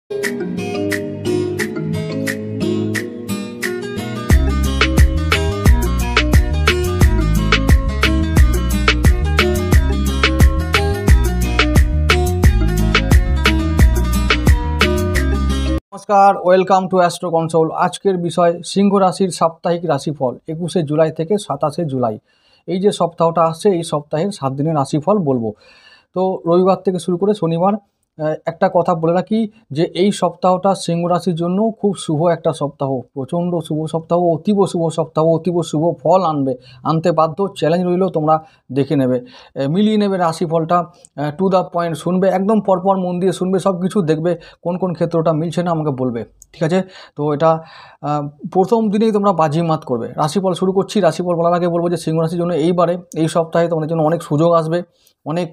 नमस्कार, welcome to astro console. आजकेर विषय सिंह राशिर साप्ताहिक राशिफल 21 जुलाई থেকে 27 जुलाई। এই যে সপ্তাহটা আসছে এই সপ্তাহের 7 দিনের রাশিফল বলবো। তো রবিবার থেকে শুরু করে শনিবার একটা কথা বলে রাখি যে এই সপ্তাহটা সিংহ রাশির জন্য খুব শুভ একটা সপ্তাহ, প্রচণ্ড শুভ সপ্তাহ, অতীব শুভ সপ্তাহ, অতীব শুভ ফল আনতে বাধ্য। চ্যালেঞ্জ রইল, তোমরা দেখে নেবে, মিলিয়ে নেবে রাশিফলটা, টু দ্য পয়েন্ট শুনবে, একদম পরপর মন দিয়ে শুনবে, সব কিছু দেখবে কোন কোন ক্ষেত্রটা মিলছে না আমাকে বলবে, ঠিক আছে? তো এটা প্রথম দিনেই তোমরা বাজিমাত করবে। রাশিফল শুরু করছি। রাশিফল বলার আগে বলবো যে সিংহ রাশির জন্য এই সপ্তাহে তোমাদের জন্য অনেক সুযোগ আসবে, অনেক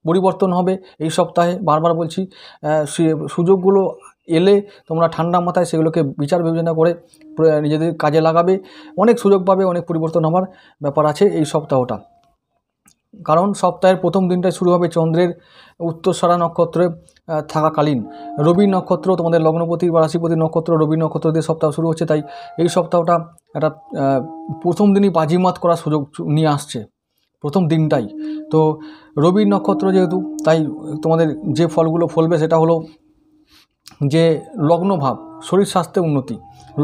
পরিবর্তন হবে এই সপ্তাহে। বারবার বলছি, সুযোগগুলো এলে তোমরা ঠান্ডা মাথায় সেগুলোকে বিচার বিবেচনা করে নিজেদের কাজে লাগাবে। অনেক সুযোগ পাবে, অনেক পরিবর্তন হওয়ার ব্যাপার আছে এই সপ্তাহটা। কারণ সপ্তাহের প্রথম দিনটাই শুরু হবে চন্দ্রের উত্তরসরা নক্ষত্রে থাকাকালীন। রবি নক্ষত্র তোমাদের লগ্নপতি বা রাশিপতি নক্ষত্র, রবি নক্ষত্র দিয়ে সপ্তাহ শুরু হচ্ছে। তাই এই সপ্তাহটা একটা প্রথম দিনই বাজিমাত করার সুযোগ নিয়ে আসছে, প্রথম দিনটাই। তো রবি নক্ষত্র যেহেতু, তাই তোমাদের যে ফলগুলো ফলবে সেটা হলো যে লগ্নভাব, শরীর স্বাস্থ্যে উন্নতি,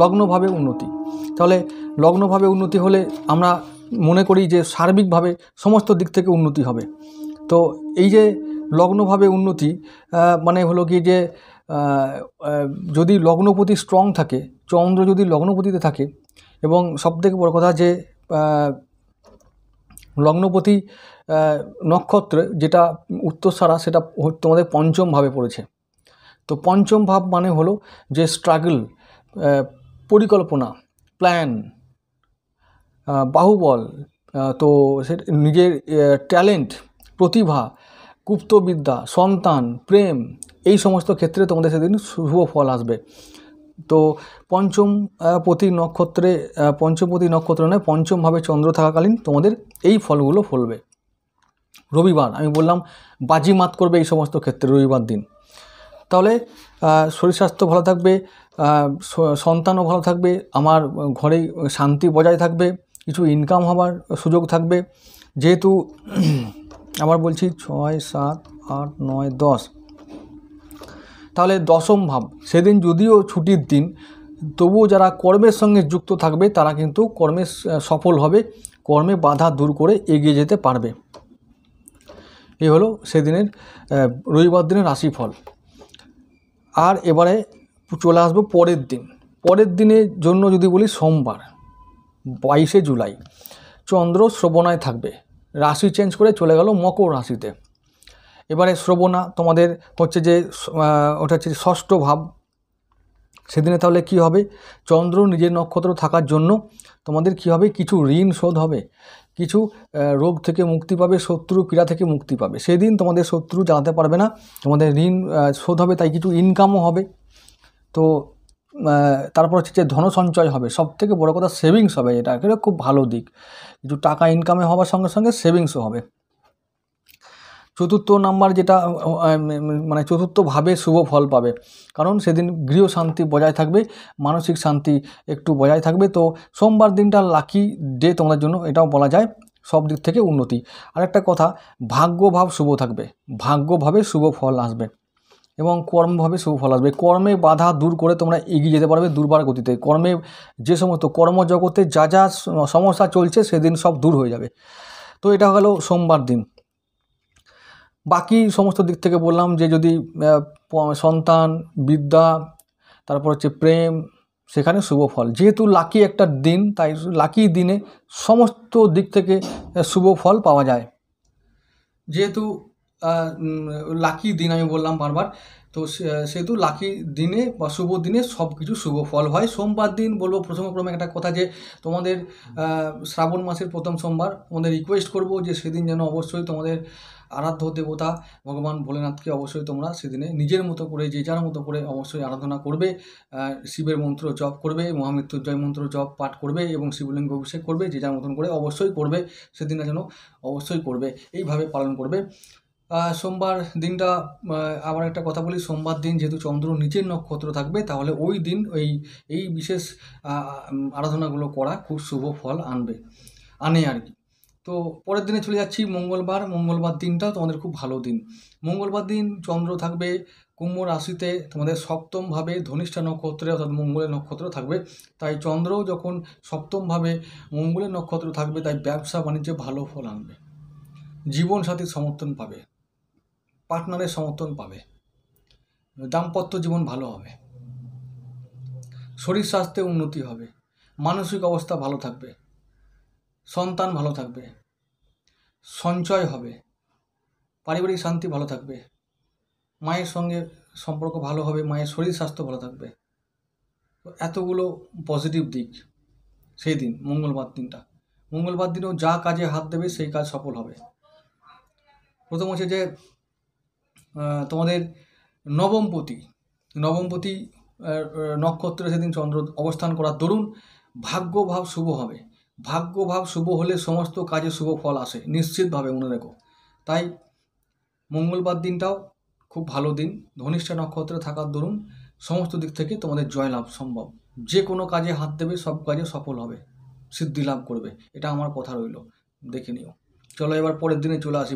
লগ্নভাবে উন্নতি। তাহলে লগ্নভাবে উন্নতি হলে আমরা মনে করি যে সার্বিকভাবে সমস্ত দিক থেকে উন্নতি হবে। তো এই যে লগ্নভাবে উন্নতি মানে হলো কি যে যদি লগ্নপতি স্ট্রং থাকে, চন্দ্র যদি লগ্নপতিতে থাকে, এবং সবথেকে বড় কথা যে লগ্নপতি নক্ষত্রে যেটা উত্তরসরা, সেটা তোমাদের পঞ্চম ভাবে পড়েছে। তো পঞ্চম ভাব মানে হলো যে স্ট্রাগল, পরিকল্পনা, প্ল্যান, বাহুবল, তো সে নিজের ট্যালেন্ট, প্রতিভা, গুপ্তবিদ্যা, সন্তান, প্রেম, এই সমস্ত ক্ষেত্রে তোমাদের সেদিন শুভ ফল আসবে। তো পঞ্চমপতি নক্ষত্র নয়, পঞ্চমভাবে চন্দ্র থাকাকালীন তোমাদের এই ফলগুলো ফলবে। রবিবার আমি বললাম বাজিমাত করবে এই সমস্ত ক্ষেত্রে রবিবার দিন। তাহলে শরীর স্বাস্থ্য ভালো থাকবে, সন্তানও ভালো থাকবে, আমার ঘরে শান্তি বজায় থাকবে, কিছু ইনকাম হওয়ার সুযোগ থাকবে। যেহেতু আবার বলছি 6, 7, 8, 9, 10, তাহলে দশম ভাব সেদিন যদিও ছুটির দিন, তবুও যারা কর্মের সঙ্গে যুক্ত থাকবে তারা কিন্তু কর্মে সফল হবে, কর্মে বাধা দূর করে এগিয়ে যেতে পারবে। এই হলো সেদিনের রবিবার দিনের রাশিফল। আর এবারে চলে আসবো পরের দিনের জন্য যদি বলি সোমবার 22 জুলাই চন্দ্র শ্রবণায় থাকবে, রাশি চেঞ্জ করে চলে গেল মকর রাশিতে। এবারে শ্রবণা তোমাদের হচ্ছে যে ওটা হচ্ছে ষষ্ঠ ভাব। সেদিনে তাহলে কি হবে, চন্দ্র নিজের নক্ষত্র থাকার জন্য তোমাদের কি হবে, কিছু ঋণ শোধ হবে, কিছু রোগ থেকে মুক্তি পাবে, শত্রু পীড়া থেকে মুক্তি পাবে। সেদিন তোমাদের শত্রু জ্বালাতে পারবে না, তোমাদের ঋণ শোধ হবে, তাই কিছু ইনকামও হবে। তো তারপর হচ্ছে যে ধন সঞ্চয় হবে, সব থেকে বড়ো কথা সেভিংস হবে, এটা খুব ভালো দিক। কিছু টাকা ইনকামে হওয়ার সঙ্গে সঙ্গে সেভিংসও হবে। চতুর্থ নাম্বার যেটা মানে চতুর্থভাবে শুভ ফল পাবে, কারণ সেদিন গৃহ শান্তি বজায় থাকবে, মানসিক শান্তি একটু বজায় থাকবে। তো সোমবার দিনটা লাকি ডে তোমাদের জন্য, এটাও বলা যায়, সব দিক থেকে উন্নতি। আরেকটা কথা, ভাগ্যভাব শুভ থাকবে, ভাগ্যভাবে শুভ ফল আসবে এবং কর্মভাবে শুভ ফল আসবে। কর্মে বাধা দূর করে তোমরা এগিয়ে যেতে পারবে দুর্বার গতিতে। কর্মে যে সমস্ত কর্মজগতে যা যা সমস্যা চলছে সেদিন সব দূর হয়ে যাবে। তো এটা হলো সোমবার দিন। বাকি সমস্ত দিক থেকে বললাম যে যদি সন্তান, বিদ্যা, তারপর হচ্ছে প্রেম, সেখানে শুভ ফল। যেহেতু লাকি একটা দিন, তাই লাকি দিনে সমস্ত দিক থেকে শুভ ফল পাওয়া যায়। যেহেতু লাকি দিন আমি বললাম বারবার, তো সেহেতু লাকি দিনে বা শুভ দিনে সব কিছু শুভ ফল হয়। সোমবার দিন বলবো প্রথমে একটা কথা, যে তোমাদের শ্রাবণ মাসের প্রথম সোমবার, তোমাদের রিকোয়েস্ট করব যে সেদিন যেন অবশ্যই তোমাদের আরাধ্য দেবতা ভগবান ভোলেনাথকে অবশ্যই তোমরা সেদিনে নিজের মতো করে, যে যার মতো করে অবশ্যই আরাধনা করবে। শিবের মন্ত্র জপ করবে, মহামৃত্যুঞ্জয় মন্ত্র জপ পাঠ করবে এবং শিবলিঙ্গ অভিষেক করবে, যে যার মতন করে অবশ্যই করবে। সেদিনে যেন অবশ্যই করবে, এইভাবে পালন করবে। সোমবার দিনটা আবার একটা কথা বলি, সোমবার দিন যেহেতু চন্দ্র নিচের নক্ষত্র থাকবে, তাহলে ওই দিন এই বিশেষ আরাধনাগুলো করা খুব শুভ ফল আনে আর কি। তো পরের দিনে চলে যাচ্ছি মঙ্গলবার দিনটাও তোমাদের খুব ভালো দিন। মঙ্গলবার দিন চন্দ্র থাকবে কুম্ভ রাশিতে, তোমাদের সপ্তমভাবে ধনিষ্ঠা নক্ষত্রে অর্থাৎ মঙ্গলের নক্ষত্র থাকবে। তাই চন্দ্রও যখন সপ্তমভাবে মঙ্গলের নক্ষত্র থাকবে, তাই ব্যবসা বাণিজ্যে ভালো ফল আনবে, জীবনসাথীর সমর্থন পাবে, পার্টনারের সমর্থন পাবে, দাম্পত্য জীবন ভালো হবে, শরীর স্বাস্থ্যে উন্নতি হবে, মানসিক অবস্থা ভালো থাকবে, সন্তান ভালো থাকবে, সঞ্চয় হবে, পারিবারিক শান্তি ভালো থাকবে, মায়ের সঙ্গে সম্পর্ক ভালো হবে, মায়ের শরীর স্বাস্থ্য ভালো থাকবে। এতগুলো পজিটিভ দিক সেই দিন মঙ্গলবার দিনেও যা কাজে হাত দেবে সেই কাজ সফল হবে। প্রথম হচ্ছে যে তোমাদের নবমপতি নক্ষত্রে সেদিন চন্দ্র অবস্থান করার দরুন ভাগ্যভাব শুভ হবে। ভাগ্যভাব শুভ হলে সমস্ত কাজে শুভ ফল আসে নিশ্চিতভাবে, মনে রেখো। তাই মঙ্গলবার দিনটাও খুব ভালো দিন। ধনিষ্ঠা নক্ষত্রে থাকার দরুন সমস্ত দিক থেকে তোমাদের জয়লাভ সম্ভব। যে কোনো কাজে হাত দেবে সব কাজে সফল হবে, সিদ্ধি লাভ করবে, এটা আমার কথা রইল, দেখে নিও। চলো এবার পরের দিনে চলে আসি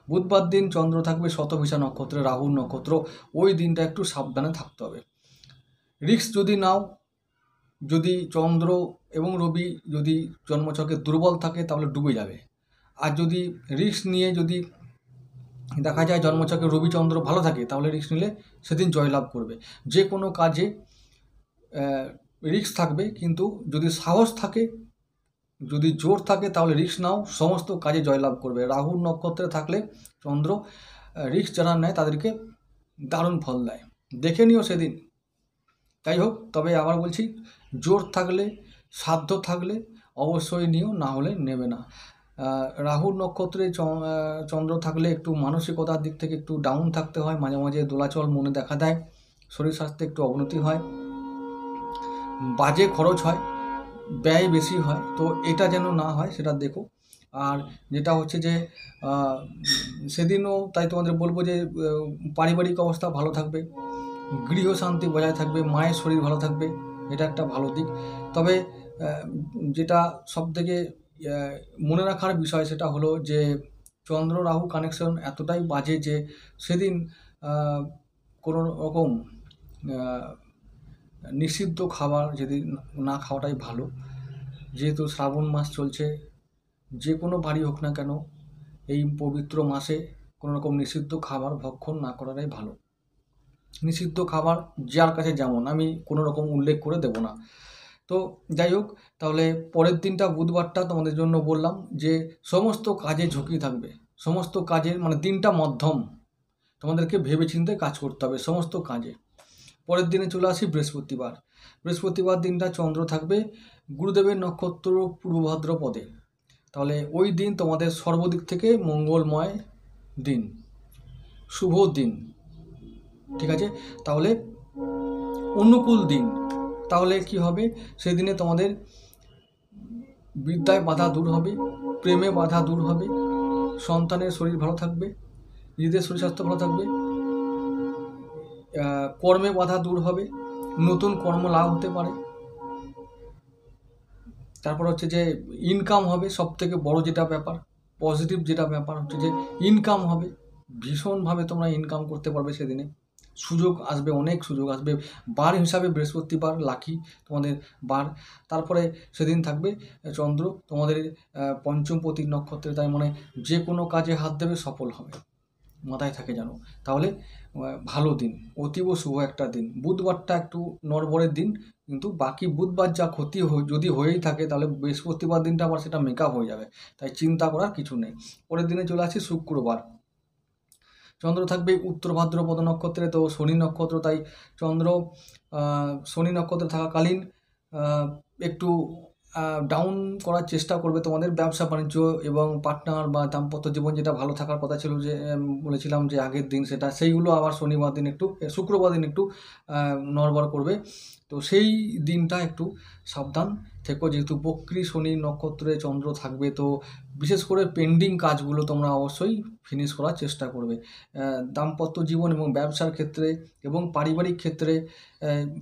বুধবার দিন চন্দ্র থাকবে শতভিষা নক্ষত্রে, রাহুর নক্ষত্র। ওই দিনটা একটু সাবধানে থাকতে হবে। রিস্ক যদি নাও, যদি চন্দ্র এবং রবি যদি জন্মছকে দুর্বল থাকে তাহলে ডুবে যাবে। আর যদি রিস্ক নিয়ে যদি দেখা যায় জন্মছকে রবিচন্দ্র ভালো থাকে, তাহলে রিস্ক নিলে সেদিন জয়লাভ করবে। যে কোনো কাজে রিস্ক থাকবে, কিন্তু যদি সাহস থাকে, যদি জোর থাকে, তাহলে রিস্ক নাও, সমস্ত কাজে জয়লাভ করবে। রাহুর নক্ষত্রে থাকলে চন্দ্র রিস্ক যারা নেয় তাদেরকে দারুণ ফল দেয়, দেখে নিও সেদিন। যাই হোক, তবে আবার বলছি, জোর থাকলে, সাধ্য থাকলে অবশ্যই নিও, না হলে নেবে না। রাহুর নক্ষত্রে চন্দ্র থাকলে একটু মানসিকতার দিক থেকে একটু ডাউন থাকতে হয়, মাঝে মাঝে দোলাচল মনে দেখা দেয়, শরীর স্বাস্থ্যে একটু অবনতি হয়, বাজে খরচ হয়, ব্যয় বেশি হয়। তো এটা যেন না হয় সেটা দেখো। আর যেটা হচ্ছে যে সেদিনও তাই তোমাদের বলবো যে পারিবারিক অবস্থা ভালো থাকবে, গৃহ শান্তি বজায় থাকবে, মায়ের শরীর ভালো থাকবে, এটা একটা ভালো দিক। তবে যেটা সবথেকে মনে রাখার বিষয় সেটা হলো যে চন্দ্র রাহু কানেকশন এতটাই বাজে যে সেদিন কোনো রকম নিষিদ্ধ খাবার যদি না খাওয়াটাই ভালো। যেহেতু শ্রাবণ মাস চলছে, যে কোনো বাড়ি হোক না কেন, এই পবিত্র মাসে কোনো রকম নিষিদ্ধ খাবার ভক্ষণ না করাটাই ভালো। নিষিদ্ধ খাবার যার কাছে যেমন, আমি কোনো রকম উল্লেখ করে দেব না। তো যাই হোক, তাহলে পরের দিনটা বুধবারটা তোমাদের জন্য বললাম যে সমস্ত কাজে ঝুঁকি থাকবে, সমস্ত কাজের মানে দিনটা মধ্যম, তোমাদেরকে ভেবেচিন্তে কাজ করতে হবে সমস্ত কাজে। পরের দিনে চলে আসি বৃহস্পতিবার দিনটা চন্দ্র থাকবে গুরুদেবের নক্ষত্র পূর্বভাদ্র পদে। তাহলে ওই দিন তোমাদের সর্বদিক থেকে মঙ্গলময় দিন, শুভ দিন, ঠিক আছে। তাহলে অনুকূল দিন। তাহলে কি হবে, সেদিনে তোমাদের বিদ্যায় বাধা দূর হবে, প্রেমে বাধা দূর হবে, সন্তানের শরীর ভালো থাকবে, নিজেদের শরীর স্বাস্থ্য ভালো থাকবে, কর্মে বাধা দূর হবে, নতুন কর্ম লাভ হতে পারে। তারপর হচ্ছে যে ইনকাম হবে, সব থেকে বড় যেটা ব্যাপার, পজিটিভ যেটা ব্যাপার হচ্ছে যে ইনকাম হবে, ভীষণভাবে তোমরা ইনকাম করতে পারবে সেদিনে, সুযোগ আসবে, অনেক সুযোগ আসবে। বার হিসাবে বৃহস্পতিবার লাকি তোমাদের বার। তারপরে সেদিন থাকবে চন্দ্র তোমাদের পঞ্চমপতি নক্ষত্রে, তাই মানে যে কোনো কাজে হাত দেবে সফল হবে, মাথায় থাকে জানো। তাহলে ভালো দিন, অতীব শুভ একটা দিন। বুধবারটা একটু নড়বড়ের দিন, কিন্তু বাকি বুধবার যা ক্ষতি যদি হয়েই থাকে, তাহলে বৃহস্পতিবার দিনটা আবার সেটা মেকআপ হয়ে যাবে, তাই চিন্তা করার কিছু নেই। পরের দিনে চলে আসি শুক্রবার। চন্দ্র থাকবে উত্তর ভাদ্রপদ নক্ষত্রে, তো শনি নক্ষত্র, তাই চন্দ্র শনি নক্ষত্রে থাকাকালীন একটু ডাউন করার চেষ্টা করবে তোমাদের ব্যবসা বাণিজ্য এবং পার্টনার বা দাম্পত্য জীবন, যেটা ভালো থাকার কথা ছিল, যে বলেছিলাম যে আগের দিন, সেইগুলো আবার শুক্রবার দিন একটু নড়বড় করবে। তো সেই দিনটা একটু সাবধান থেকো, যেহেতু বক্রী শনি নক্ষত্রে চন্দ্র থাকবে, তো বিশেষ করে পেন্ডিং কাজগুলো তোমরা অবশ্যই ফিনিশ করার চেষ্টা করবে। দাম্পত্য জীবন এবং ব্যবসার ক্ষেত্রে এবং পারিবারিক ক্ষেত্রে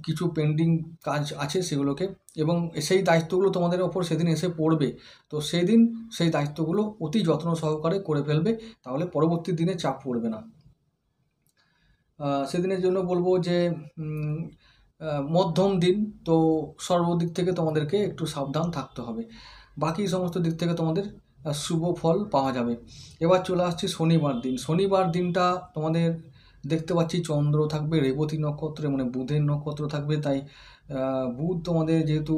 কিছু পেন্ডিং কাজ আছে সেগুলোকে, এবং সেই দায়িত্বগুলো তোমাদের ওপর সেদিন এসে পড়বে, তো সেদিন সেই দায়িত্বগুলো অতি যত্ন সহকারে করে ফেলবে, তাহলে পরবর্তী দিনে চাপ পড়বে না। সেদিনের জন্য বলবো যে মধ্যম দিন, তো সর্বদিক থেকে তোমাদেরকে একটু সাবধান থাকতে হবে, বাকি সমস্ত দিক থেকে তোমাদের শুভ ফল পাওয়া যাবে। এবার চলে আসছি শনিবার দিন। শনিবার দিনটা তোমাদের দেখতে পাচ্ছি চন্দ্র থাকবে রেবতী নক্ষত্রে, মানে বুধের নক্ষত্র থাকবে, তাই বুধ তোমাদের যেহেতু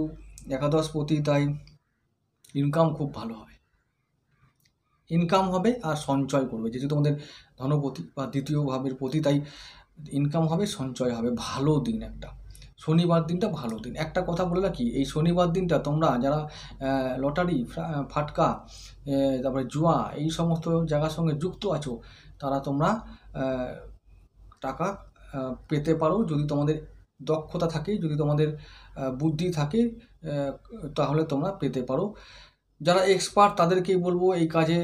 একাদশপতি, তাই ইনকাম খুব ভালো হবে, ইনকাম হবে আর সঞ্চয় করবে, যেহেতু তোমাদের ধনপতি বা দ্বিতীয় ভাবের প্রতি, তাই ইনকাম হবে, সঞ্চয় হবে, ভালো দিন একটা। শনিবার দিনটা ভালো দিন। একটা কথা বলে রাখি, এই শনিবার দিনটা তোমরা যারা লটারি, ফাটকা, তারপরে জুয়া, এই সমস্ত জায়গার সঙ্গে যুক্ত আছো, তারা তোমরা টাকা পেতে পারো, যদি তোমাদের দক্ষতা থাকে, যদি তোমাদের বুদ্ধি থাকে, তাহলে তোমরা পেতে পারো। যারা এক্সপার্ট তাদেরকেই বলবো এই কাজে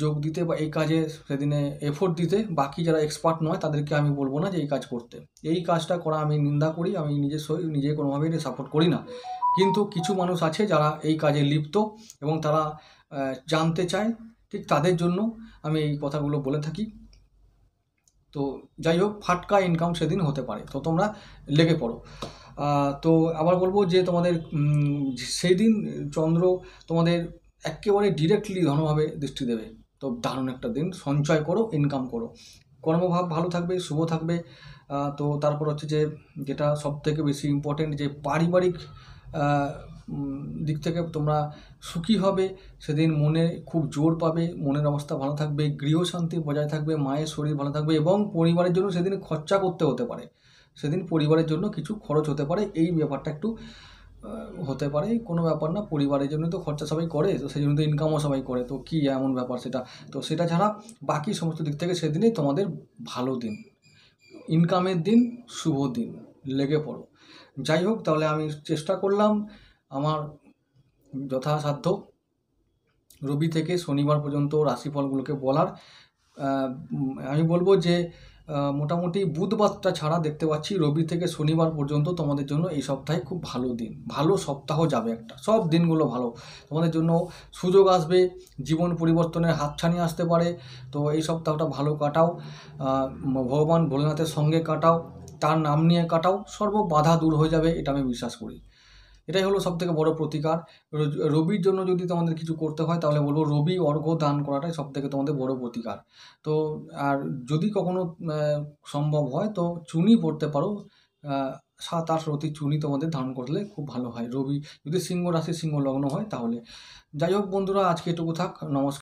যোগ দিতে বা এই কাজে সেদিনে এফোর্ট দিতে। বাকি যারা এক্সপার্ট নয় তাদেরকে আমি বলবো না যে এই কাজ করতে। এই কাজটা করা আমি নিন্দা করি, আমি নিজে কোনোভাবেই এটা সাপোর্ট করি না। কিন্তু কিছু মানুষ আছে যারা এই কাজে লিপ্ত এবং তারা জানতে চায়, ঠিক তাদের জন্য আমি এই কথাগুলো বলে থাকি। তো যাই হোক, ফাটকা ইনকাম সেদিন হতে পারে, তো তোমরা লেগে পড়ো। তো আবার বলবো যে তোমাদের সেই দিন চন্দ্র তোমাদের একেবারে ডিরেক্টলি ধনভাবে দৃষ্টি দেবে, তো দারুণ একটা দিন, সঞ্চয় করো, ইনকাম করো, কর্মভাব ভালো থাকবে, শুভ থাকবে। তো তারপর হচ্ছে যে যেটা সবথেকে বেশি ইম্পর্টেন্ট, যে পারিবারিক দিক থেকে তোমরা সুখী হবে সেদিন, মনে খুব জোর পাবে, মনের অবস্থা ভালো থাকবে, গৃহশান্তি বজায় থাকবে, মায়ের শরীর ভালো থাকবে, এবং পরিবারের জন্য সেদিন খরচা করতে হতে পারে, সেদিন পরিবারের জন্য কিছু খরচ হতে পারে, এই ব্যাপারটা একটু হতে পারে, কোনো ব্যাপার না, পরিবারের জন্য তো খরচা সবাই করে, তো সেই জন্য তো ইনকামও সবাই করে, তো কী এমন ব্যাপার সেটা। তো সেটা ছাড়া বাকি সমস্ত দিক থেকে সেদিনই তোমাদের ভালো দিন, ইনকামের দিন, শুভ দিন, লেগে পড়ো। যাই হোক, তাহলে আমি চেষ্টা করলাম আমার যথাসাধ্য রবি থেকে শনিবার পর্যন্ত রাশিফলগুলোকে বলার। আমি বলবো যে মোটামুটি বুধবারটা ছাড়া দেখতে পাচ্ছি রবি থেকে শনিবার পর্যন্ত তোমাদের জন্য এই সপ্তাহে খুব ভালো দিন, ভালো সপ্তাহ যাবে একটা, সব দিনগুলো ভালো, তোমাদের জন্য সুযোগ আসবে, জীবন পরিবর্তনের হাতছানি আসতে পারে, তো এই সপ্তাহটা ভালো কাটাও, ভগবান ভোলেনাথের সঙ্গে কাটাও, তার নাম নিয়ে কাটাও, সর্ব বাধা দূর হয়ে যাবে, এটা আমি বিশ্বাস করি। এটাই হলো সবথেকে বড় প্রতিকার। রবির জন্য যদি তোমাদের কিছু করতে হয় তাহলে বলবো রবি অর্ঘ্য দান করাটাই সবথেকে তোমাদের বড় প্রতিকার। তো আর যদি কখনো সম্ভব হয় তো চুনি পড়তে পারো, 7-8 রতি চুনি তোমাদের ধারণ করলে খুব ভালো হয়, রবি যদি সিংহ রাশি সিংহ লগ্ন হয় তাহলে। যাই হোক বন্ধুরা, আজকে এটুকু থাক, নমস্কার।